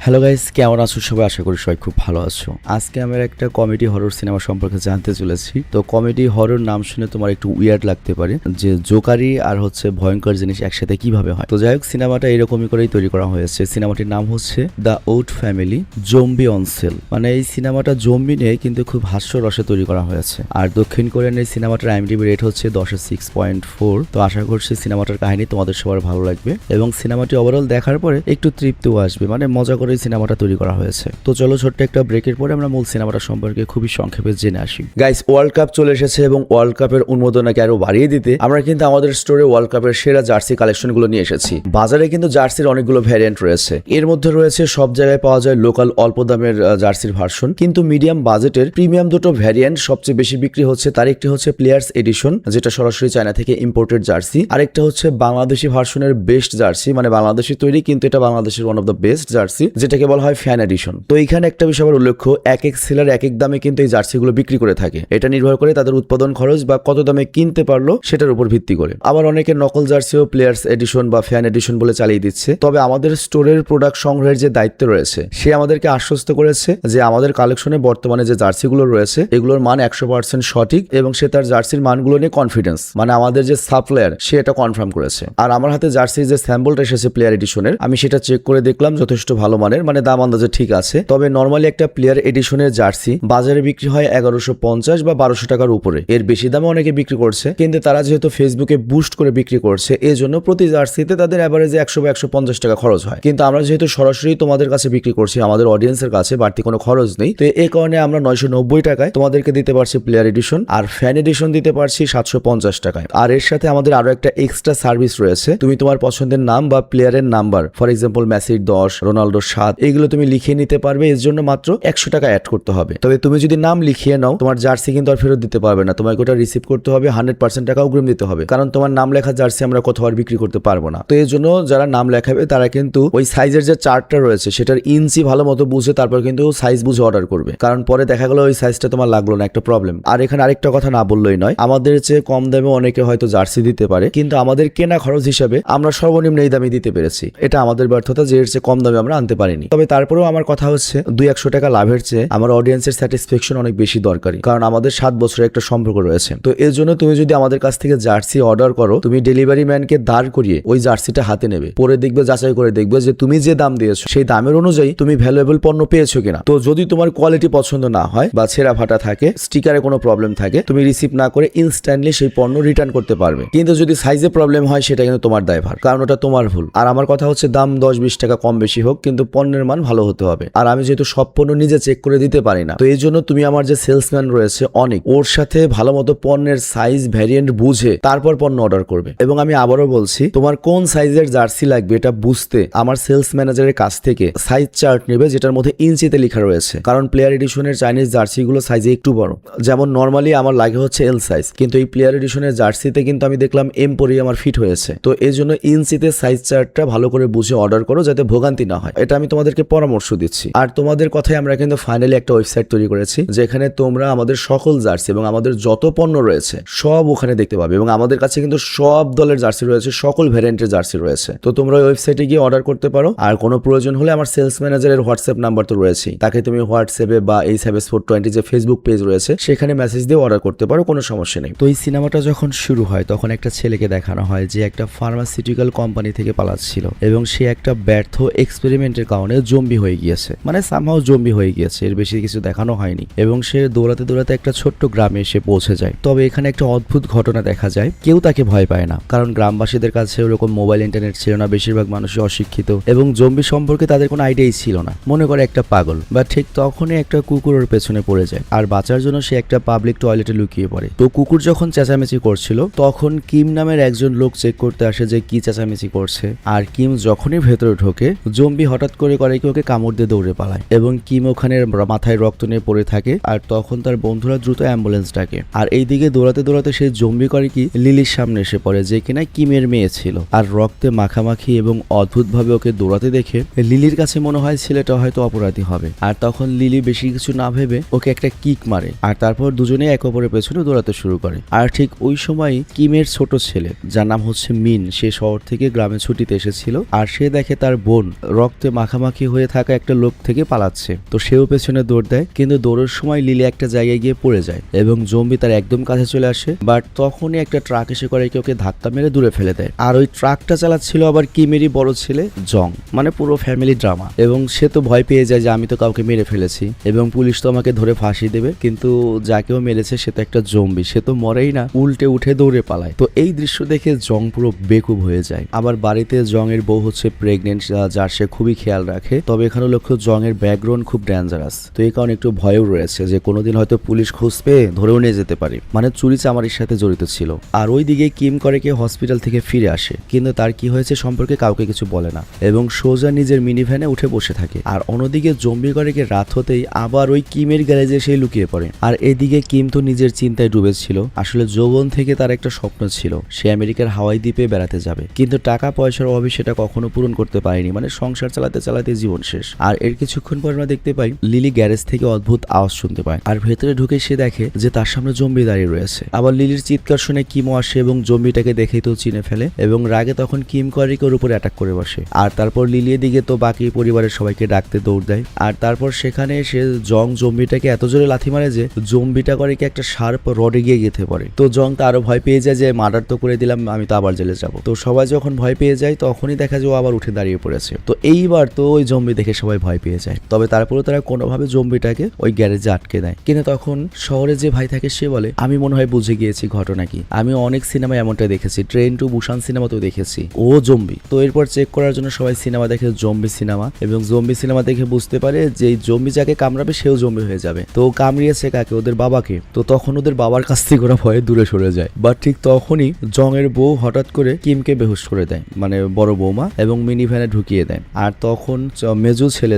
Hello guys, কেমন আছো সবাই? আশা করি সবাই খুব ভালো আছো। আজকে আমরা একটা কমেডি হরর সিনেমা সম্পর্কে জানতে চলেছি। তো কমেডি হরর নাম শুনে তোমার একটু উইয়ার্ড লাগতে পারে যে জোকারি আর হচ্ছে ভয়ঙ্কর জিনিস একসাথে কিভাবে হয়। তো যাই হোক, সিনেমাটা এরকমই করেই তৈরি করা হয়েছে। সিনেমাটির নাম হচ্ছে The Odd Family Zombie on Sale. মানে এই সিনেমাটা জম্বি নিয়ে কিন্তু খুব হাস্যরসে তৈরি করা হয়েছে। আর দক্ষিণ কোরিয়ান এই সিনেমাটার আইএমডিবি রেট হচ্ছে 10-এ 6.4। তো আশা করছি সিনেমাটার কাহিনী তোমাদের সবার ভালো লাগবে এবং সিনেমাটি ওভারঅল দেখার পরে একটু তৃপ্তিও আসবে। মানে মজা করে সিনেমাটা তৈরি করা হয়েছে। তো চলো ছোট্ট একটা ব্রেকের পরে আমরা মূল সিনেমাটা সম্পর্কে খুবই সংক্ষেপে জেনে আসি। গাইস, ওয়ার্ল্ড কাপ চলে এসেছে এবং ওয়ার্ল্ড কাপের উন্মোদনাকে আরো বাড়িয়ে দিতে আমরা কিন্তু আমাদের স্টোরে ওয়ার্ল্ড কাপের সেরা জার্সি কালেকশনগুলো নিয়ে এসেছি। বাজারে কিন্তু জার্সির অনেকগুলো ভ্যারিয়েন্ট রয়েছে। এর মধ্যে রয়েছে সব জায়গায় পাওয়া যায় লোকাল অল্প দামের জার্সির ভার্সন, কিন্তু মিডিয়াম বাজেটের প্রিমিয়াম দুটো ভ্যারিয়েন্ট সবচেয়ে বেশি বিক্রি হচ্ছে। তার একটি হচ্ছে প্লেয়ার্স এডিশন, যেটা সরাসরি চায়না থেকে ইম্পোর্টেড জার্সি। আরেকটা হচ্ছে বাংলাদেশি ভার্সনের বেস্ট জার্সি, মানে বাংলাদেশি তৈরি কিন্তু এটা বাংলাদেশের one of the best jersey, যেটাকে বলা হয় ফ্যান এডিশন। তো এইখানে একটা বিষয় আবার উল্লেখ্য, এক এক সেলার এক এক দামে কিন্তু এই জার্সিগুলো বিক্রি করে থাকে। এটা নির্ভর করে তাদের উৎপাদন খরচ বা কত দামে কিনতে পারলো সেটার উপর ভিত্তি করে। আবার অনেকে নকল জার্সিও প্লেয়ার্স এডিশন বা ফ্যান এডিশন বলে চালিয়ে দিচ্ছে। তবে আমাদের স্টোরের প্রোডাক্ট সংগ্রহের যে দায়িত্ব রয়েছে সে আমাদেরকে আশ্বস্ত করেছে যে আমাদের কালেকশনে বর্তমানে যে জার্সিগুলো রয়েছে এগুলোর মান 100% সঠিক এবং সে তার জার্সির মানগুলো নিয়ে কনফিডেন্স, মানে আমাদের যে সাপ্লায়ার সে এটা কনফার্ম করেছে। আর আমার হাতে জার্সির যে স্যাম্পলটা এসেছে প্লেয়ার এডিশনের, আমি সেটা চেক করে দেখলাম যথেষ্ট ভালো মানের, মানে দাম আন্দাজে ঠিক আছে। তবে নরমালি একটা প্লেয়ার এডিশনের জার্সি বাজারে বিক্রি হয় 1150 বা 1200 টাকার উপরে। এর বেশি দামে অনেকে বিক্রি করছে, কিন্তু তারা যেহেতু ফেসবুকে বুস্ট করে বিক্রি করছে এই জন্য প্রতি জার্সিতে তাদের অ্যাভারেজে 100 বা 150 টাকা খরচ হয়। কিন্তু আমরা যেহেতু সরাসরি তোমাদের কাছে বিক্রি করছি, আমাদের অডিয়েন্সের কাছে বাড়তি কোনো খরচ নেই, তো এই কারণে আমরা 990 টাকায় তোমাদেরকে দিতে পারছি প্লেয়ার এডিশন, আর ফ্যান এডিশন দিতে পারছি 750 টাকায়। আর এর সাথে আমাদের আরো একটা এক্সট্রা সার্ভিস রয়েছে। তুমি তোমার পছন্দের নাম বা প্লেয়ারের নাম্বার, ফর এক্সাম্পল মেসির 10, রোনাল্ডোর 7, এগুলো তুমি লিখিয়ে নিতে পারবে। এর জন্য মাত্র 100 টাকা অ্যাড করতে হবে। তবে তুমি যদি নাম লিখিয়ে নাও তোমার জার্সি কিন্তু আর ফেরত দিতে পারবে না, তোমাকে ওটা রিসিভ করতে হবে, 100% টাকা অগ্রিম দিতে হবে, কারণ তোমার নাম লেখা জার্সি আমরা কোথাও আর বিক্রি করতে পারবো না। তো এর জন্য যারা নাম লেখাবে তারা কিন্তু ওই সাইজের যে চার্টটা রয়েছে সেটার ইঞ্চি ভালো মতো বুঝে তারপর কিন্তু সাইজ বুঝে অর্ডার করবে, কারণ পরে দেখা গেল ওই সাইজটা তোমার লাগলো না, একটা প্রবলেম। আর এখানে আরেকটা কথা না বললেই নয়, আমাদের চেয়ে কম দামে অনেকে হয়তো জার্সি দিতে পারে, কিন্তু আমাদের কেনা খরচ হিসাবে আমরা সর্বনিম্ন এই দামে দিতে পেরেছি। এটা আমাদের ব্যর্থতা যে এর চেয়ে কম দামে আমরা আনতে পারিনি। তবে তারপরেও আমার কথা হচ্ছে 200-100 টাকা লাভের চেয়ে আমার অডিয়েন্সের স্যাটিসফ্যাকশন অনেক বেশি দরকারি, কারণ আমাদের 7 বছরের একটা সম্পর্ক রয়েছে। তো এর জন্য তুমি যদি আমাদের কাছ থেকে জার্সি অর্ডার করো, তুমি ডেলিভারি ম্যানকে দাঁড় করিয়ে ওই জার্সিটা হাতে নেবে, পরে দেখবে, যাচাই করে দেখবে যে তুমি যে দাম দিয়েছো সেই দামের অনুযায়ী তুমি ভ্যালুয়েবল পণ্য পেয়েছো কিনা। তো যদি তোমার কোয়ালিটি পছন্দ না হয় বা ছেঁড়া ফাটা থাকে, স্টিকারে কোনো প্রবলেম থাকে, তুমি রিসিভ না করে ইনস্ট্যান্টলি সেই পণ্য রিটার্ন করতে পারবে। কিন্তু যদি সাইজে প্রবলেম হয় সেটা কিন্তু তোমার দায়ভার, কারণ ওটা তোমার ভুল। আর আমার কথা হচ্ছে দাম 10-20 টাকা কম বেশি হোক, কিন্তু পণ্যের মান ভালো হতে হবে। আর আমি যেহেতু সব পণ্য নিজে চেক করে দিতে পারি না, তো এই জন্য তুমি আমার যে সেলসম্যান রয়েছে অনেক, ওর সাথে ভালো মতো পণ্যের সাইজ ভ্যারিয়েন্ট বুঝে তারপর পণ্য অর্ডার করবে। এবং আমি আবারও বলছি, তোমার কোন সাইজের জার্সি লাগবে এটা বুঝতে আমার সেলস ম্যানেজারের কাছ থেকে সাইজ চার্ট নেবে, যেটার মধ্যে ইঞ্চিতে লেখা রয়েছে। কারণ প্লেয়ার এডিশনের চাইনিজ জার্সিগুলো সাইজে একটু বড়, যেমন নর্মালি আমার লাগে হচ্ছে এল সাইজ, কিন্তু এই প্লেয়ার এডিশনের জার্সিতে কিন্তু আমি দেখলাম এম পরেই আমার ফিট হয়েছে। তো এই জন্য ইঞ্চিতে সাইজ চার্টটা ভালো করে বুঝে অর্ডার করো, যাতে ভোগান্তি না হয়। এটা আমি তোমাদেরকে পরামর্শ দিচ্ছি। আর তোমাদের কথায় আমরা কিন্তু ফাইনালি একটা ওয়েবসাইট তৈরি করেছি, যেখানে তোমরা আমাদের সকল জার্সি এবং আমাদের যত পণ্য রয়েছে সব ওখানে দেখতে পাবে। এবং আমাদের কাছে কিন্তু সব দলের জার্সি রয়েছে, সকল ভ্যারিয়েন্টের জার্সি রয়েছে। তো তোমরা ওই ওয়েবসাইটে গিয়ে অর্ডার করতে পারো। আর কোনো প্রয়োজন হলে আমার সেলস ম্যানেজারের হোয়াটসঅ্যাপ নাম্বার তো রয়েছেই, তাকে তুমি হোয়াটসঅ্যাপে বা এই সার্ভিস 420 যে ফেসবুক পেজ রয়েছে সেখানে মেসেজ দিয়ে অর্ডার করতে পারো, কোনো সমস্যা নেই। তো এই সিনেমাটা যখন শুরু হয় তখন একটা ছেলেকে দেখানো হয় যে একটা ফার্মাসিউটিক্যাল কোম্পানি থেকে পালাচ্ছিল এবং সে একটা ব্যর্থ এক্সপেরিমেন্টের কারণে জম্বি হয়ে গিয়েছে, মানে সামহাও জম্বি হয়ে গিয়েছে, এর বেশি কিছু দেখানো হয়নি। এবং সে দৌড়াতে দৌড়াতে একটা ছোট্ট গ্রামে এসে পৌঁছে যায়। তবে এখানে একটা অদ্ভুত ঘটনা দেখা যায়, কেউ তাকে ভয় পায় না, কারণ গ্রামবাসীদের কাছে ওরকম মোবাইল ইন্টারনেট ছিল না, বেশিরভাগ মানুষই অশিক্ষিত এবং জম্বি সম্পর্কে তাদের কোনো আইডিয়াই ছিল না, মনে করে একটা পাগল। বা ঠিক তখনই একটা কুকুর ওর পেছনে পড়ে যায়, আর বাঁচার জন্য সে একটা পাবলিক টয়লেটে লুকিয়ে পড়ে। তো কুকুর যখন চেঁচামেচি করছিল তখন কিম নামের একজন লোক চেক করতে আসে যে কি চেঁচামেচি করছে। আর কিম যখনই ভেতরে ঢোকে জম্বি হঠাৎ করে কি ওকে কামড় দিয়ে দৌড়ে পালায় এবং কিম ওখানে মাথায় রক্ত নিয়ে পড়ে থাকে। আর তখন তার বন্ধুরা দ্রুত অ্যাম্বুলেন্স ডাকে। আর এইদিকে দৌড়াতে দৌড়াতে সেই জম্বি করে কি লিলির সামনে এসে পড়ে, যে কিনা কিমের মেয়ে ছিল। আর রক্তে মাখামাখি এবং অদ্ভুতভাবে ওকে দৌড়াতে দেখে লিলির কাছে মনে হয় ছেলেটা হয়তো অপরাধী হবে। আর তখন লিলি বেশি কিছু না ভেবে ওকে একটা কিক মারে, আর তারপর দুজনেই এক অপরের পেছনে দৌড়াতে শুরু করে। আর ঠিক ওই সময় কিমের ছোট ছেলে, যার নাম হচ্ছে মিন, সে শহর থেকে গ্রামে ছুটিতে এসেছিল। আর সে দেখে তার বোন রক্তে মাখা মাখামাখি হয়ে থাকা একটা লোক থেকে পালাচ্ছে। তো সেও পেছনে দৌড় দেয়, কিন্তু দৌড়ের সময় লিলি একটা জায়গায় গিয়ে পড়ে যায় এবং জম্বি তার একদম কাছে চলে আসে। বাট তখনই একটা ট্রাক এসে করে ওকে ধাক্কা মেরে দূরে ফেলে দেয়। আর ওই ট্রাকটা চালাচ্ছিল আবার কিমেরই বড় ছেলে জং, মানে পুরো ফ্যামিলি ড্রামা। এবং সে তো ভয় পেয়ে যায় যে আমি তো কাউকে মেরে ফেলেছি এবং পুলিশ তো আমাকে ধরে ফাঁসি দেবে, কিন্তু যাকেও মেরেছে সে তো একটা জম্বি, সে তো মরেই না, উল্টে উঠে দৌড়ে পালায়। তো এই দৃশ্য দেখে জং পুরো বেকুব হয়ে যায়। আবার বাড়িতে জং এর বউ হচ্ছে প্রেগনেন্ট, যার সে খুবই খেয়াল রাখে। তবে এখানে লক্ষ্য জং এর ব্যাকগ্রাউন্ড খুব ডেঞ্জারাস, তো এই কারণে একটু ভয়ও রয়েছে যে কোনোদিন হয়তো পুলিশ খোঁজ পেয়ে ধরেও নিয়ে যেতে পারে, মানে চুরি চামারির সাথে জড়িত ছিল। আর ওইদিকে কিম করে কে হসপিটাল থেকে ফিরে আসে, কিন্তু তার কি হয়েছে সম্পর্কে কাউকে কিছু বলে না এবং সোজা নিজের মিনি ভ্যানে উঠে বসে থাকে। আর অন্যদিকে জম্বি করে কে রাত হতেই আবার ওই কিমের গ্যারেজে সে লুকিয়ে পড়ে। আর এদিকে কিম তো নিজের চিন্তায় ডুবেছিল। আসলে যৌবন থেকে তার একটা স্বপ্ন ছিল, সে আমেরিকার হাওয়াই দ্বীপে বেড়াতে যাবে, কিন্তু টাকা পয়সার অভাবে সেটা কখনো পূরণ করতে পারেনি, মানে সংসার চালাতে চালাতে জীবন শেষ। আর এর কিছুক্ষণ পর আমরা দেখতে পাই লিলি গ্যারেজ থেকে অদ্ভুত আওয়াজ শুনতে পায়, আর ভেতরে ঢুকে সে দেখে যে তার সামনে জম্বি দাঁড়িয়ে রয়েছে। আবার লিলির চিৎকার শুনে কিমও আসে এবং জম্বিটাকে দেখেই তো চিনে ফেলে এবং রাগে তখন কিম করিকে ওর উপর অ্যাটাক করে বসে। আর তারপর লিলির দিকে তো বাকি পরিবারের সবাইকে ডাকতে দৌড় দেয়। আর তারপর সেখানে সে জং জম্বিটাকে এত জোরে লাথি মারে যে জম্বিটা করে কি একটা শার্প রডে গিয়ে গেঁথে পড়ে। তো জং তো আরো ভয় পেয়ে যায় যে মার্ডার তো করে দিলাম, আমি তো আবার জেলে যাব। তো সবাই যখন ভয় পেয়ে যায় তখনই দেখা যায় ও আবার উঠে দাঁড়িয়ে পড়েছে। তো এইবার তো ওই জম্বি দেখে সবাই ভয় পেয়ে যায়। তবে তারপরে তারা কোনোভাবে জম্বিটাকে ওই গ্যারেজে আটকে দেয়। কিন্তু তখন শহরে যে ভাই থাকে সে বলে, আমি মনে হয় বুঝে গিয়েছি ঘটনা কি, আমি অনেক সিনেমায় এমনটা দেখেছি, ট্রেন টু বুসান সিনেমাতেও দেখেছি, ও জম্বি। তো এরপর চেক করার জন্য সবাই সিনেমা দেখে জম্বি সিনেমা, এবং জম্বি সিনেমা দেখে বুঝতে পারে যে এই জম্বি যাকে কামড়াবে সেও জম্বি হয়ে যাবে। তো কামড়িয়েছে কাকে, ওদের বাবাকে। তো তখন ওদের বাবার কাছ থেকে ওরা ভয়ে দূরে সরে যায়। বাট ঠিক তখনই জং এর বউ হঠাৎ করে কিমকে বেহুশ করে দেয়, মানে বড় বৌমা, এবং মিনি ভ্যানে ঢুকিয়ে দেয়। আর তখন মেজু ছেলে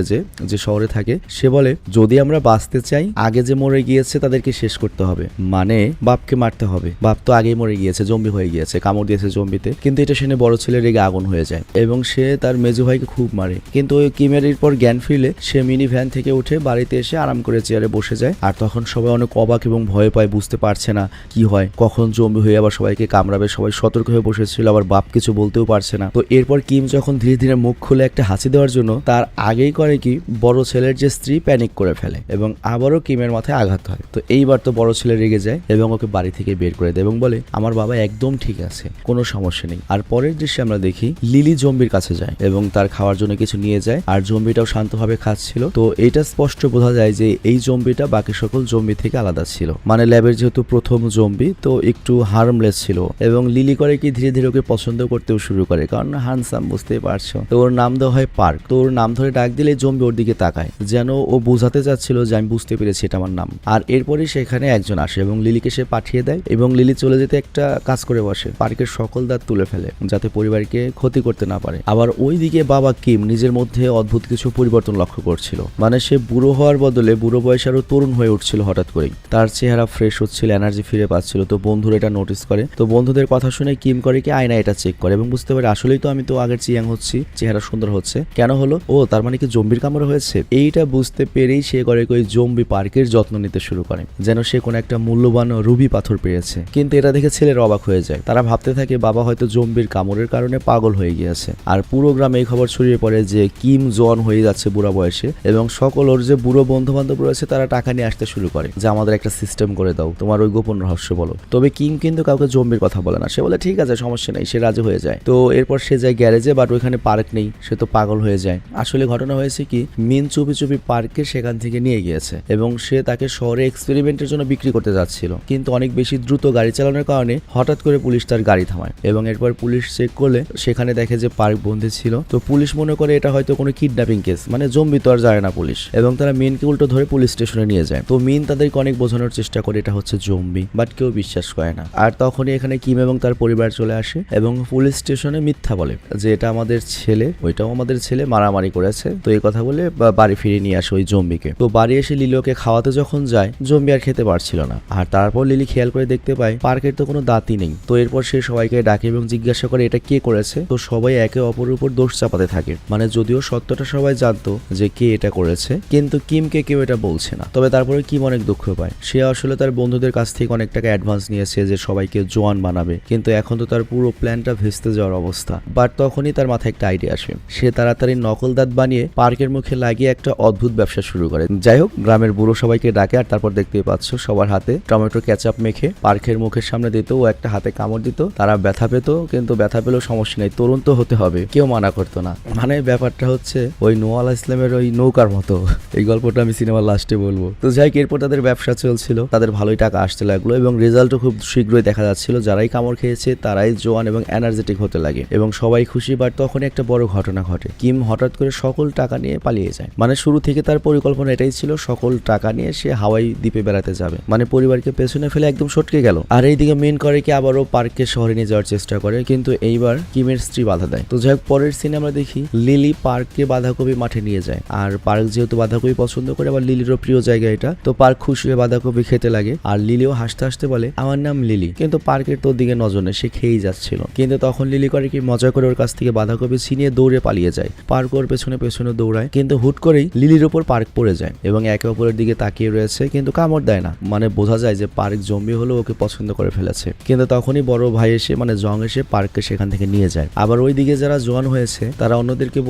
যে শহরে থাকে সে বলে, যদি আমরা বাঁচতে চাই আগে যে মরে গিয়েছে তাদেরকে শেষ করতে হবে, মানে বাপকে মারতে হবে। বাপ তো আগেই মরে গিয়েছে, জম্বি হয়ে গিয়েছে, কামড় দিয়েছে জম্বিতে। কিন্তু এটা শুনে বড় ছেলে রেগে আগুন হয়ে যায় এবং সে তার মেজু ভাইকে খুব মারে। কিন্তু ওই কিমের পর জ্ঞান ফিরলে সে মিনি ভ্যান থেকে উঠে বাড়িতে এসে আরাম করে চেয়ারে বসে যায়। আর তখন সবাই অনেক অবাক এবং ভয় পায়, বুঝতে পারছে না কি হয়, কখন জম্বি হয়ে আবার সবাইকে কামড়াবে। সবাই সতর্ক হয়ে বসেছিল, আবার বাপ কিছু বলতেও পারছে না। তো এরপর কিম যখন ধীরে ধীরে মুখ খুলে একটা হাসি দেওয়ার জন্য, তার আগেই করে কি বড় ছেলের যে স্ত্রী প্যানিক করে ফেলে এবং আবারও কিমের মাথায় আঘাত হয়। তো এইবার তো বড় ছেলে রেগে যায় এবং ওকে বাড়ি থেকে বের করে দেয় এবং বলে, আমার বাবা একদম ঠিক আছে, কোনো সমস্যা নেই। আর পরের দৃশ্যে আমরা দেখি লিলি জম্বির কাছে যায় এবং তার খাওয়ার জন্য কিছু নিয়ে যায়, আর জম্বিটাও শান্তভাবে খাচ্ছিল। তো এটা স্পষ্ট বোঝা যায় যে এই জম্বিটা বাকি সকল জম্বি থেকে আলাদা ছিল, মানে ল্যাবের যেহেতু প্রথম জম্বি তো একটু হার্মলেস ছিল। এবং লিলি করে কি ধীরে ধীরে ওকে পছন্দ করতেও শুরু করে, কারণ হ্যান্ডসাম, বুঝতেই পারছো। তো ওর নাম দেওয়া হয় পার্ক। তো ওর নাম ধরে ডাক দিলে জম্বি ওর দিকে তাকায়, যেন ও বোঝাতে চাচ্ছিল যে আমি বুঝতে পেরেছি এটা আমার নাম। আর এরপরই সেখানে একজন আসে এবং লিলিকে সে পাঠিয়ে দেয় এবং লিলি চলে যেতে একটা কাজ করে বসে, পার্কের সকল দাঁত তুলে ফেলে যাতে পরিবারকে ক্ষতি করতে না পারে। আবার ওইদিকে বাবা কিম নিজের মধ্যে অদ্ভুত কিছু পরিবর্তন লক্ষ্য করছিল, মানে সে বুড়ো হওয়ার বদলে বুড়ো বয়সে আরো তরুণ হয়ে উঠছিল হঠাৎ করেই। তার চেহারা ফ্রেশ হচ্ছিল, এনার্জি ফিরে পাচ্ছিল। তো বন্ধুরা এটা নোটিস করে। তো বন্ধুদের কথা শুনে কিম করে কি আয়না এটা চেক করে এবং বুঝতে পারে আসলেই তো আমি তো আগের চিয়াং হচ্ছি, চেহারা সুন্দর হচ্ছে। কেন হলো? ও তার মানে কি জম্বির কামড় হয়েছে। এইটা বুঝতে পেরেই সে করে ওই জম্বি পার্কের যত্ন নিতে শুরু করে, যেন সে কোনো একটা মূল্যবান রুবি পাথর পেয়েছে। কিন্তু এটা দেখে ছেলের অবাক হয়ে যায়। তারা ভাবতে থাকে বাবা হয়তো জম্বির কামড়ের কারণে পাগল হয়ে গিয়েছে। আর পুরো গ্রামে এই খবর ছড়িয়ে পড়ে যে কিম জন হয়ে যাচ্ছে বুড়া বয়সে, এবং সকল ওর যে বুড়ো বন্ধু বান্ধব রয়েছে তারা টাকা নিয়ে আসতে শুরু করে যে আমাদের একটা সিস্টেম করে দাও, তোমার ওই গোপন রহস্য বলো। তবে কিম কিন্তু কাউকে জম্বির কথা বলে না, সে বলে ঠিক আছে সমস্যা নেই, সে রাজি হয়ে যায়। তো এরপর সে যায় গ্যারেজে, বাট ওইখানে পার্ক নেই, সে তো পাগল হয়ে যায়। আসলে ঘটনা হয়েছে কি, মিন চুপি চুপি পার্কে সেখান থেকে নিয়ে গিয়েছে এবং সে তাকে শহরে এক্সপেরিমেন্টের জন্য বিক্রি করতে যাচ্ছিল। কিন্তু অনেক বেশি দ্রুত গাড়ি চালানোর কারণে হঠাৎ করে পুলিশ তার গাড়ি থামায় এবং এরপর পুলিশ চেক করলে সেখানে দেখে যে পার্ক বন্ধী ছিল। তো পুলিশ মনে করে এটা হয়তো কোনো কিডন্যাপিং কেস, মানে জম্বি তো আর যায় না পুলিশ, এবং তারা মিনকে উল্টো ধরে পুলিশ স্টেশনে নিয়ে যায়। তো মিন তাদেরকে অনেক বোঝানোর চেষ্টা করে এটা হচ্ছে জম্বি, বাট কেউ বিশ্বাস করে না। আর তখনই এখানে কিম এবং তার পরিবার চলে আসে এবং পুলিশ স্টেশনে মিথ্যা বলে যে এটা আমাদের ছেলে, ওইটাও আমাদের ছেলে, মারামারি করেছে। তো এই কথা বলে বাড়ি ফিরিয়ে নিয়ে আসে ওই জম্বিকে। তো বাড়ি এসে লিলিওকে খাওয়াতে যখন যায়, জম্বি আর খেতে পারছিল না। আর তারপর লিলি খেয়াল করে দেখতে পায় পার্কের তো কোনো দাঁতই নেই। তো এরপর সে সবাইকে ডাকে এবং জিজ্ঞাসা করে এটা কে করেছে। তো সবাই একে অপরের উপর দোষ চাপাতে থাকে, মানে যদিও সত্যটা সবাই জানতো যে কে এটা করেছে, কিন্তু কিমকে কেউ এটা বলছে না। তবে তারপরে কিম অনেক দুঃখ পায়, সে আসলে তার বন্ধুদের কাছ থেকে অনেক টাকা অ্যাডভান্স নিয়েছে যে সবাইকে জোয়ান বানাবে, কিন্তু এখন তো তার পুরো প্ল্যানটা ভেস্তে যাওয়ার অবস্থা। বাট তখনই তার মাথায় একটা আইডিয়া আসে, সে তাড়াতাড়ি নকল দাঁত বানিয়ে পার্কের মুখে লাগিয়ে একটা অদ্ভুত ব্যবসা শুরু করে। যাই হোক, গ্রামের বুড়ো সবাইকে ডাকে আর তারপর দেখতেই পাচ্ছ সবার হাতে টমেটো কেচাপ মেখে পার্কের মুখের সামনে দিত, ও একটা হাতে কামড় দিত, তারা ব্যথা পেত, কিন্তু ব্যথা পেলেও সমস্যা নেই, তরুণ তো হতে হবে, কেউ মানা করতো না। মানে ব্যাপারটা হচ্ছে ওই নোয়া আলাইহিস সালামের ওই নৌকার মতো। এই গল্পটা আমি সিনেমার লাস্টে বলবো। তো যাই হোক, এরপর তাদের ব্যবসা চলছিল, তাদের ভালোই টাকা আসতে লাগলো এবং রেজাল্টও খুব শীঘ্রই দেখা যাচ্ছিল। যারাই কামড় খেয়েছে তারাই জোয়ান এবং এনার্জেটিক হতে লাগে এবং সবাই খুশি। বাট তখনই একটা বড় ঘটনা ঘটে। কিম হঠাৎ করে সকল টাকা নিয়ে পালিয়ে যায়। মানে শুরু থেকে তার পরিকল্পনা এটাই ছিল, সকল টাকা নিয়ে সে হাওয়াই দ্বীপে বেড়াতে যাবে, মানে পরিবারকে পেছনে ফেলে একদম সটকে গেল। আর এইদিকে মেন করে কি আবারও পার্ককে শহরে নিয়ে যাওয়ার চেষ্টা করে, কিন্তু এইবার কিমের স্ত্রী বাধা দেয়। তো যাই হোক, পরের সিনে আমরা দেখি লিলি পার্ককে বাঁধাকপি মাঠে নিয়ে যায়। আর পার্ক যেহেতু বাঁধাকপি পছন্দ করে, আবার লিলিরও প্রিয় জায়গা এটা, তো পার্ক খুশি হয়ে বাঁধাকপি খেতে লাগে। আর লিলিও হাসতে হাসতে বলে, আমার নাম লিলি। কিন্তু পার্কের তোর দিকে নজর নেই, সে খেয়েই যাচ্ছিল। কিন্তু তখন লিলি করে কি মজা করে ওর কাছ থেকে বাঁধাকপি ছিনিয়ে দৌড়ে পালিয়ে যায়। পার্ক ওর পেছনে পেছনে দৌড়ায়, কিন্তু হুট করেই লিলির উপর পার্ক পড়ে যায় এবং একে অপরের দিকে তাকিয়ে রয়েছে, কিন্তু কামড় দেয় না। মানে বোঝা যায় যে পার্ক জম্বি হলেও ওকে পছন্দ করে ফেলেছে। কিন্তু তখনই বড় ভাই এসে, মানে জং এসে পার্ককে সেখান থেকে নিয়ে যায়। আবার ওইদিকে যারা জোয়ান হয়েছে তারা অন্যদেরকে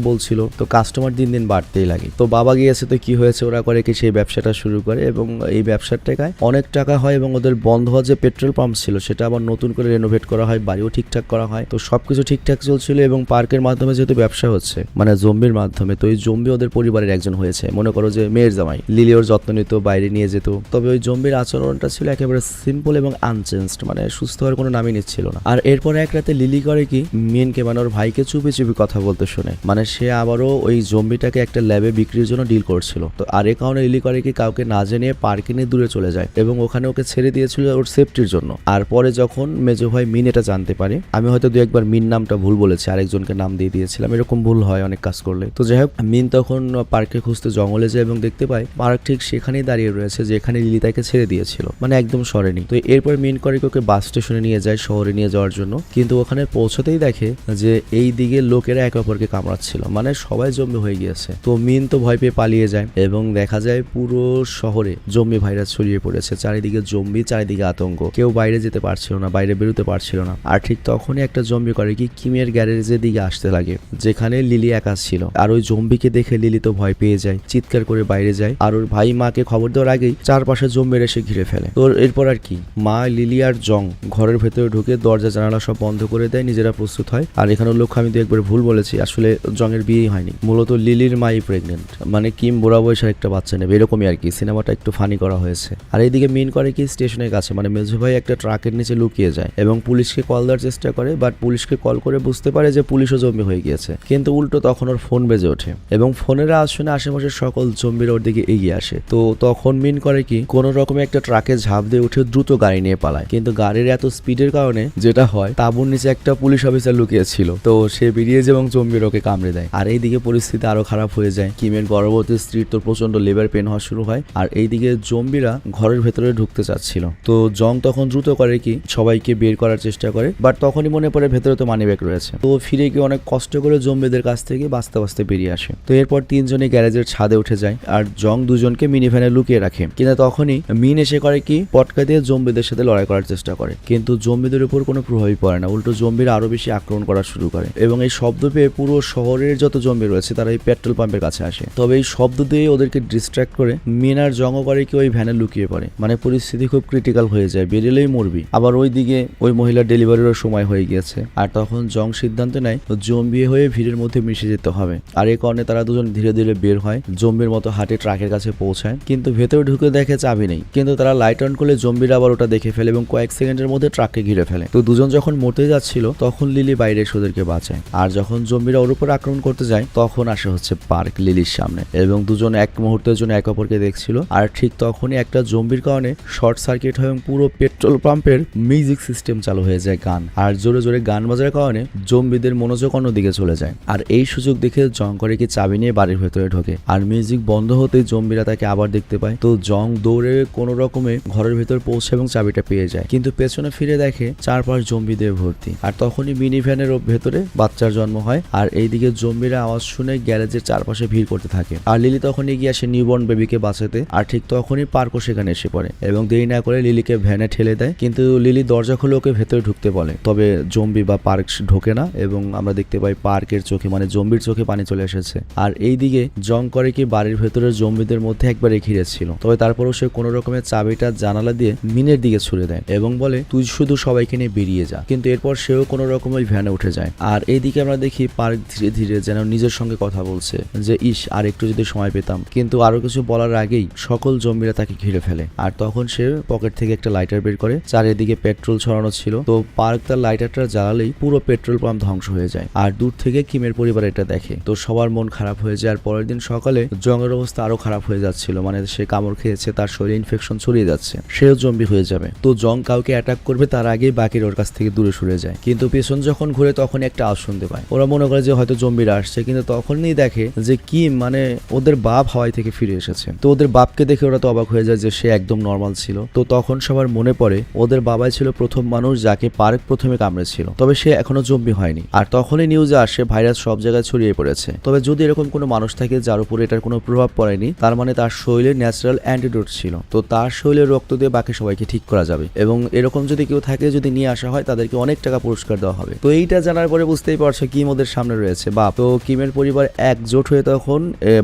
বলছিল, তো কাস্টমার দিন দিন বাড়তেই লাগে। তো বাবা গিয়েছে, তো কি হয়েছে, ওরা করে কি সেই ব্যবসাটা শুরু করে এবং এই ব্যবসার টাকায় অনেক টাকা হয় এবং ওদের বন্ধ হওয়া যে পেট্রোল পাম্প ছিল সেটা আবার নতুন করে রেনোভেট করা হয়, বাড়িও ঠিকঠাক করা হয়। তো সবকিছু ঠিকঠাক চলছিল এবং পার্কের মাধ্যমে যেহেতু ব্যবসা হচ্ছে, মানে জম্বির মাধ্যমে, তো এই জম্বি ওদের পরিবারের একজন হয়েছে। মনে করো যে মেয়ের জামাই। লিলি ওর যত্ন নিত, বাইরে নিয়ে যেত। তবে ওই জম্বির আচরণটা ছিল একেবারে সিম্পল এবং আনচেঞ্জড, মানে সুস্থ হওয়ার কোনো নামই নিচ্ছিল না। আর এরপরে এক রাতে লিলি করে কি মিনকে, মানে ওর ভাইকে চুপি চুপি কথা বলতে শোনে। মানে সে আবারও ওই জম্বিটাকে একটা ল্যাবে বিক্রির জন্য ডিল করছিল। তো আর এ কারণে লিলি করে কি কাউকে না জানিয়ে পার্কে নিয়ে দূরে চলে যায় এবং ওখানে ওকে ছেড়ে দিয়েছিল ওর সেফটির জন্য। আর পরে যখন মেজো ভাই মিন এটা জানতে পারে, আমি হয়তো দু একবার মিন নামটা ভুল বলেছি, আরেকজনকে নাম দিয়ে দিয়েছিলাম, এরকম ভুল হয় অনেক কাজ করলে। তো যাই হোক, মিন তখন পার্কে খুঁজতে জঙ্গলে যায় এবং দেখতে পায় পার্ক ঠিক সেখানেই দাঁড়িয়ে রয়েছে যেখানে লিলি তাকে ছেড়ে দিয়েছিল, মানে একদম সরেনি। তো এরপর মিন করে ওকে বাস স্টেশনে নিয়ে যায় শহরে নিয়ে যাওয়ার জন্য, কিন্তু ওখানে পৌঁছতেই দেখে যে এই দিকে লোকেরা একে অপরকে কামড়াচ্ছিল, মানে সবাই জম্বি হয়ে গিয়েছে। তো মিন তো ভয় পেয়ে পালিয়ে যায় এবং দেখা যায় পুরো শহরে জম্বি ভাইরাস ছড়িয়ে পড়েছে, চারিদিকে জম্বি, চারিদিকে আতঙ্ক, কেউ বাইরে যেতে পারছিল না, বাইরে বেরোতে পারছিল না। আর ঠিক তখনই একটা জম্বি করে কি কিমের গ্যারেজের দিকে আসতে লাগে, যেখানে লিলি একা ছিল। আর ওই জম্বিকে দেখে লিলি তো ভয় পেয়ে যায়, চিৎকার করে বাইরে যায়। আর ওর ভাই মাকে খবর দেওয়ার আগেই চারপাশে জম্বির এসে ঘিরে ফেলে। তো এরপর আর কি, মা, লিলি আর জং ঘরের ভেতরে ঢুকে দরজা জানালা সব বন্ধ করে দেয়, নিজেরা প্রস্তুত হয়। আর এখানে লক্ষ্য আমি দু একবার ভুল বলেছি, আসলে জংয়ের বিয়েই হয়নি, মূলত লিলির মাই প্রেগনেন্ট, মানে কিম বুড়া বয়সের একটা বাচ্চা নেবে, এরকমই আর কি। সিনেমাটা একটু ফানি করা হয়েছে। আর এইদিকে মিন করে কি স্টেশনের কাছে, মানে মেজো ভাই একটা ট্রাকের নিচে লুকিয়ে যায় এবং পুলিশকে কল দেওয়ার চেষ্টা করে, বাট পুলিশকে কল করে বুঝতে পারে যে পুলিশও জম্বি হয়ে গিয়েছে। কিন্তু উল্টো তখন ওর ফোন বেজে ওঠে এবং ফোনের আওয়াজ শুনে আশেপাশের সকল জম্বিরা ওর দিকে এগিয়ে আসে। তো তখন মিন করে কি কোন রকমের একটা ট্রাকে ঝাঁপ দিয়ে উঠে দ্রুত গাড়ি নিয়ে পালায়, কিন্তু গাড়ির এত স্পিডের কারণে যেটা হয়, তাঁবুর নিচে একটা পুলিশ অফিসার লুকিয়ে ছিল, তো সে বেরিয়ে যায় এবং জম্বির ওকে কামড়ে দেয়। আর এইদিকে পরিস্থিতি আরো খারাপ হয়ে যায়। কিমের গর্ভবতী স্ত্রীর তো প্রচন্ড লেবার পেন হওয়া শুরু হয়। আর এইদিকে জম্বিরা ঘরের ভেতরে ঢুকতে চাচ্ছিল। তো জং তখন দ্রুত করে কি সবাইকে বের করার চেষ্টা করে, বাট তখনই মনে পড়ে ভেতরে তো মানিব্যাগ রয়েছে। তো ফিরে গিয়ে অনেক কষ্ট করে জম্বিদের কাছ থেকে বাঁচতে বাঁচতে বেরিয়ে আসে। তো এরপর তিনজনে গ্যারেজের ছাদে উঠে যায় আর জং দুজনকে মিনি ভ্যানে লুকিয়ে রাখে। কিন্তু তখনই মিন এসে করে কি পটকা দিয়ে জম্বিদের সাথে লড়াই করার চেষ্টা করে, কিন্তু জম্বিদের উপর কোনো প্রভাবই পড়ে না, উল্টো জম্বিরা আরো বেশি আক্রমণ করা শুরু করে এবং এই শব্দ পেয়ে পুরো শহরের যত জম্বি রয়েছে তারা এই পেট্রোল পাম্পের কাছে আসে। তবে এই শব্দ দিয়ে ওদেরকে ডিস্ট্র্যাক্ট করে মিন আর জং করে কি ওই ভ্যানে লুকিয়ে পড়ে, মানে পরিস্থিতি খুব ক্রিটিক্যাল হয়ে যায়, বেরিয়েলেই মরবি। আবার ওইদিকে ওই মহিলার ডেলিভারিরও সময় হয়ে গিয়েছে। আর তখন জং সিদ্ধান্ত নেয় জম্বি হয়ে ভিড়ের মধ্যে মিশে যেতে হবে। আর এই কারণে তারা দুজন ধীরে ধীরে বের হয়, জম্বির মতো হাঁটে ট্রাকের কাছে পৌঁছায়, কিন্তু ভেতরে ঢুকে দেখে চাবি নেই। কিন্তু তারা লাইট অন করলে জম্বিরা আবার ওটা দেখে ফেলে এবং কয়েক সেকেন্ডের মধ্যে ট্রাককে ঘিরে ফেলে। তো দুজন যখন মরতে যাচ্ছিল তখন লিলি বাইরে এসে ওদেরকে বাঁচায়। আর যখন জম্বিরা ওর উপর আক্রমণ করতে যায় তখন আসে হচ্ছে পার্ক লিলির সামনে এবং দুজন এক মুহূর্তের জন্য এক অপরকে দেখছিল। আর ঠিক তখনই একটা জম্বির কারণে শর্ট সার্কিট হয় এবং পুরো পেট্রোল পাম্পের মিউজিক সিস্টেম চালু হয়ে যায় গান, আর জোরে জোরে গান বাজার কারণে জম্বিদের মনোযোগ অন্যদিকে চলে যায়। আর এই সুযোগ দেখে জং করে কি চাবি নিয়ে বাড়ির ভেতরে ঢোকে। আর মিউজিক বন্ধ হতেই জম্বিরা তাকে আবার দেখতে পায়। তো জং দৌড়ে কোনো রকমে ঘরের ভেতর পৌঁছে এবং চাবিটা পেয়ে যায়, কিন্তু পেছনে ফিরে দেখে চারপাশ জম্বিদের ভর্তি। আর তখনই মিনি ভ্যানের ভেতরে বাচ্চার জন্ম হয়। আর এইদিকে জম্বিরা আওয়াজ শুনে গ্যারেজের চারপাশে ভিড় করতে থাকে। আর লিলি তখন এগিয়ে আসে নিউবর্ন বেবিকে বাঁচাতে। আর ঠিক তখনই পার্কও সেখানে এসে পড়ে এবং দেরি না করে লিলিকে ভ্যানে ঠেলে দেয়, কিন্তু লিলি দরজা খুলে ওকে ভেতরে ঢুকতে বলে। তবে জম্বি বা পার্ক ঢোকে না এবং আমরা দেখতে পাই পার্কের চোখে মানে জম্বির চোখে পানি চলে এসেছে। আর এইদিকে জং করে কি বাড়ির ভেতরের জম্বিদের মধ্যে একবারে ঘিরে ছিল, তবে তারপরেও সে কোনো রকমের চাবিটা জানালা দিয়ে মিনের দিকে ছুড়ে দেয় এবং বলে তুই শুধু সবাইকে নিয়ে বেরিয়ে যা। কিন্তু এরপর সেও কোনো রকম ওই ভ্যানে উঠে যায়। আর এইদিকে আমরা দেখি পার্ক ধীরে ধীরে যেন নিজের সঙ্গে কথা বলছে যে ইস আর একটু যদি সময় পেতাম, কিন্তু আরো কিছু বলার আগেই সকল জম্বিরা তাকে ঘিরে ফেলে। আর তখন সে পকেট থেকে একটা লাইটার বের করে, চারিদিকে পেট্রোল ছড়ানো ছিল, তো পার্ক তার লাইটারটা জ্বালালেই পুরো পেট্রোল পাম্প ধ্বংস হয়ে যায়। আর দূর থেকে কিমের পরিবার এটা দেখে, তো সবার মন খারাপ হয়ে যায়। আর পরের দিন সকালে জংয়ের অবস্থা আরো খারাপ হয়ে যাচ্ছিল, মানে সে কামড় খেয়েছে, তার শরীরে ইনফেকশন ছড়িয়ে যাচ্ছে, সেও জম্বি হয়ে যাবে। তো জং কাউকে অ্যাটাক করবে তার আগেই বাকির ওর কাছ থেকে দূরে সরে যায়। কিন্তু পেছন যখন ঘুরে তখন একটা আওয়াজ শুনতে পায়, ওরা মনে করে যে হয়তো জম্বিরা আসছে, কিন্তু তখনই দেখে যে কিম মানে ওদের বাপ হাওয়াই থেকে ফিরে এসেছে। তো ওদের বাপকে দেখে ওরা তো অবাক হয়ে যায় যে সে একদম নর্মাল ছিল। তো তখন সবার মনে পড়ে ওদের বাবাই ছিল প্রথম মানুষ যাকে পার্ক প্রথমে কামড়েছিল, তবে সে এখনো জম্বি হয়নি। আর তখনই নিউজে আসে ভাইরাস সব জায়গায় ছড়িয়ে পড়েছে। তবে যদি এরকম কোনো মানুষ থাকে যার উপরে এটার কোনো প্রভাব পড়েনি, তার মানে তার শরীরে ন্যাচারাল অ্যান্টিডোট ছিল, তো তার শরীরে রক্ত দিয়ে বাকি সবাইকে ঠিক করা যাবে। এবং এরকম যদি কেউ থাকে, যদি নিয়ে আসা হয়, তাদেরকে অনেক টাকা পুরস্কার দেওয়া হবে। তো এইটা জানার পরে বুঝতেই পারছো কিম ওদের সামনে রয়েছে বাপ। তো কিমের পরিবার একজোট হয়ে তখন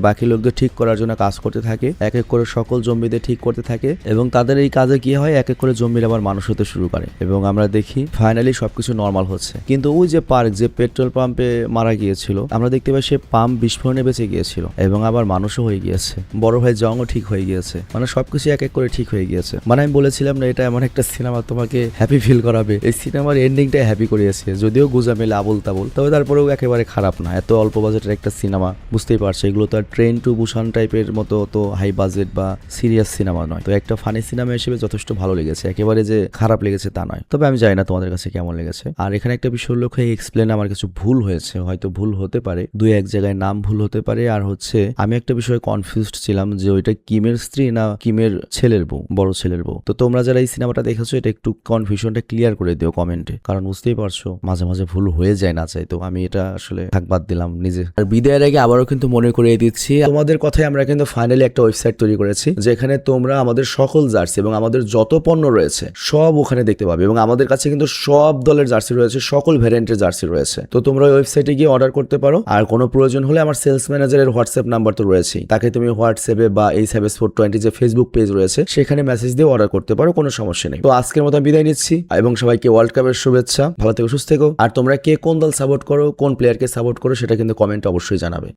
বাকি লোকদের ঠিক করার জন্য কাজ করতে থাকে, এক এক করে সকল জম্বিদের ঠিক করতে থাকে। এবং তাদের এই কাজে কি হয়, এক এক করে জম্বির আবার মানুষ হতে শুরু করে এবং আমরা দেখি ফাইনালি সবকিছু নর্মাল হচ্ছে। কিন্তু ওই যে পার্ক যে পেট্রোল পাম্পে মারা গিয়েছিল, আমরা দেখতে পাই সে পাম্প বিস্ফোরণে বেঁচে গিয়েছিল এবং আবার মানুষও হয়ে গিয়েছে, বড় ভাই জংও ঠিক হয়ে গিয়েছে, মানে সবকিছু এক এক করে ঠিক হয়ে গিয়েছে। মানে আমি বলেছিলাম না এটা এমন একটা সিনেমা তোমাকে হ্যাপি ফিল করাবে, এই সিনেমার এন্ডিংটা হ্যাপি করিয়েছে, যদিও গুজা মেলে আবল তাবল, তবে তারপরেও একেবারে খারাপ না। এত অল্প বাজেটের একটা সিনেমা, বুঝতেই পারছো এগুলো তো আর ট্রেন টু বুসান টাইপের মতো তো হাই বাজেট বা সিরিয়াস সিনেমা নয়। তো একটা ফানি সিনেমা হিসেবে যথেষ্ট ভালো লেগেছে, একেবারে যে খারাপ লেগেছে তা নয়। তবে আমি জানি না তোমাদের কাছে কেমন লেগেছে। আর এখানে একটা বিষয় উল্লেখ হয়ে এক্সপ্লেন আমার কিছু ভুল হয়েছে, হয়তো ভুল হতে পারে, দুই এক জায়গায় নাম ভুল হতে পারে। আর হচ্ছে আমি একটা বিষয়ে কনফিউজড ছিলাম যে ওইটা কিমের স্ত্রী না কিমের ছেলের বউ, বড় ছেলের বউ। তো তোমরা যারা এই সিনেমাটা দেখেছো এটা একটু কনফিউশনটা ক্লিয়ার করে দিও কমেন্টে, কারণ বুঝতেই পারছো মাঝে মাঝে ভুল হয়ে যায় না চাই, তো আমি এটা আসলে থাক বাদ দিলাম নিজে। আর বিদায়ের আগে আবারও কিন্তু মনে করিয়ে দিচ্ছি তোমাদের কথায় আমরা কিন্তু ফাইনালি একটা ওয়েবসাইট তৈরি করেছি, যেখানে তোমরা আমাদের সকল জার্সি এবং আমাদের যত পণ্য রয়েছে সব ওখানে দেখতে পাবে। এবং আমাদের কাছে কিন্তু সব দলের জার্সি রয়েছে, সকল ভ্যারিয়েন্টের জার্সি রয়েছে। তো তোমরা ওয়েবসাইটে গিয়ে অর্ডার করতে পারো। আর কোনো প্রয়োজন হলে আমার সেলস ম্যানেজারের হোয়াটসঅ্যাপ নাম্বার তো রয়েছেই, তাকে তুমি হোয়াটসঅ্যাপে বা এই সাবেস420 যে ফেসবুক পেজ রয়েছে সেখানে মেসেজ দিয়ে অর্ডার করতে পারো, কোনো সমস্যা নেই। তো আজকের মতো বিদায় নিচ্ছি এবং সবাইকে ওয়ার্ল্ড কাপের শুভেচ্ছা, ভালো থেকো সুস্থ থেকো। আর তোমরা কে কোন দল সাপোর্ট করো, কোন প্লেয়ারকে সাপোর্ট করো সেটা কিন্তু কমেন্টে অবশ্যই জানাবে।